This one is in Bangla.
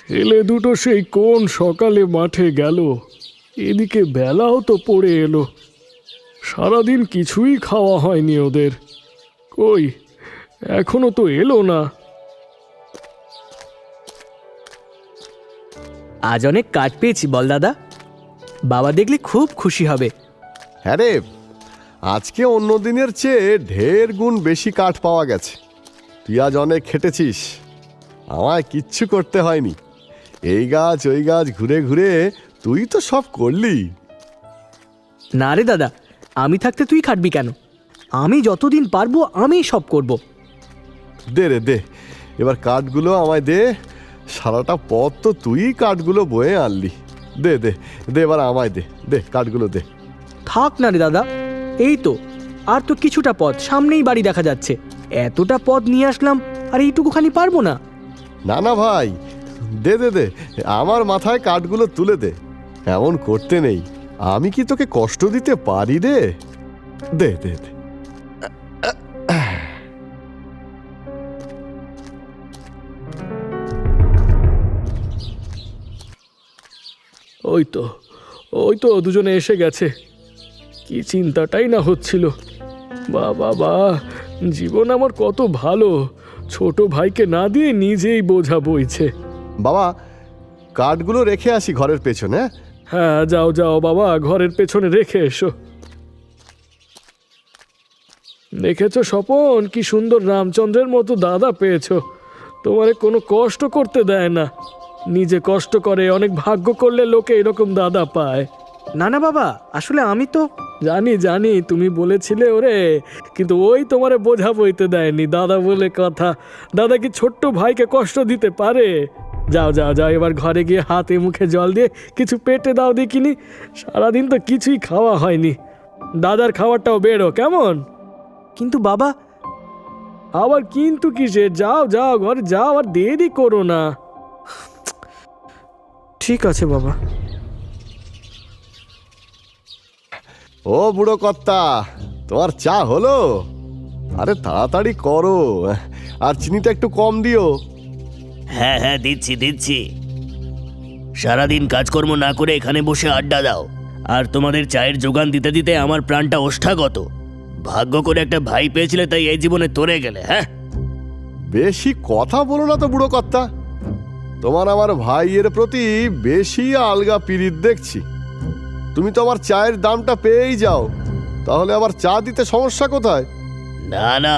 ছেলে দুটো সেই কোন সকালে মাঠে গেল, এদিকে বেলাও তো পড়ে এলো। সারাদিন কিছুই খাওয়া হয়নি ওদের। কই, এখনো তো এলো না। আজ অনেক কাঠ পেয়েছি বল দাদা, বাবা দেখলে খুব খুশি হবে। হ্যাঁ রে, আজকে অন্য দিনের চেয়ে ঢের গুণ বেশি কাঠ পাওয়া গেছে। তুই আজ অনেক খেটেছিস, আমায় কিচ্ছু করতে হয়নি। এই গাছ ওই গাছ ঘুরে ঘুরে তুই তো সব করলি। না রে দাদা, আমি থাকতে তুই খাটবি কেন? আমি যতদিন পারবো আমি সব করব। দে রে দে, এবার কাঠগুলো আমায় দে। সারাটা পথ তো তুই কাঠগুলো বয়ে আনলি। দে দে দে, এবার আমায় দে, দে কাঠগুলো দে। থাক না রে দাদা, এই তো আর তো কিছুটা পথ, সামনেই বাড়ি দেখা যাচ্ছে। এতটা পথ নিয়ে আসলাম আর এইটুকুখানি পারবো না। না না ভাই, দে দে দে, আমার মাথায় কাঠগুলো তুলে দে। এমন করতে নেই, আমি কি তোকে কষ্ট দিতে পারি রে? দে দে দে। ওই তো ওই তো দুজনে এসে গেছে। কি চিন্তাটাই না হচ্ছিল। বাবা, জীবন আমার কত ভালো, ছোট ভাইকে না দিয়ে নিজেই বোঝা বইছে। বাবা, কাঠগুলো রেখে আসি ঘরের পেছনে। হ্যাঁ, যাও যাও বাবা, ঘরের পেছনে রেখে এসো। দেখেছো স্বপন, কি সুন্দর রামচন্দ্রের মতো দাদা পেয়েছো। তোমারে কোনো কষ্ট করতে দেয় না, নিজে কষ্ট করে। অনেক ভাগ্য করলে লোকে এরকম দাদা পায়। না না বাবা, আসলে আমি তো জানি জানি, তুমি বলেছিলে ওরে, কিন্তু ওই তোমারে বোঝা বইতে দেয়নি, দাদা বলে কথা। দাদা কি ছোট্ট ভাইকে কষ্ট দিতে পারে? যাও যাও যাও, এবার ঘরে গিয়ে হাতে মুখে জল দিয়ে কিছু পেটে দাও দেখিনি। সারাদিন তো কিছুই খাওয়া হয়নি। দাদার খাবারটাও বেরো কেমন? কিন্তু বাবা। আবার কিন্তু কিসে? যাও যাও ঘরে যাও, আর দেরি করো না। ঠিক আছে বাবা। ও বুড়ো কর্তা, তোমার চা হলো? আরে তাড়াতাড়ি করো, আর চিনিটা একটু কম দিও। হ্যাঁ হ্যাঁ, দিচ্ছি দিচ্ছি। সারাদিন কাজকর্ম না করে এখানে বসে আড্ডা দাও, আর তোমাদের চায়ের যোগান দিতে দিতে আমার প্রাণটা ওষ্ঠাগত। ভাগ্য করে একটা ভাই পেয়েছিলে, তাই এই জীবনে তরে গেলে। হ্যাঁ, বেশি কথা বলো না তো বুড়ো কর্তা, তোমার আমার ভাইয়ের প্রতি বেশি আলগা পিরিত দেখছি। তুমি তো আমার চায়ের দামটা পেয়েই যাও, তাহলে আবার চা দিতে সমস্যা কোথায়? না না,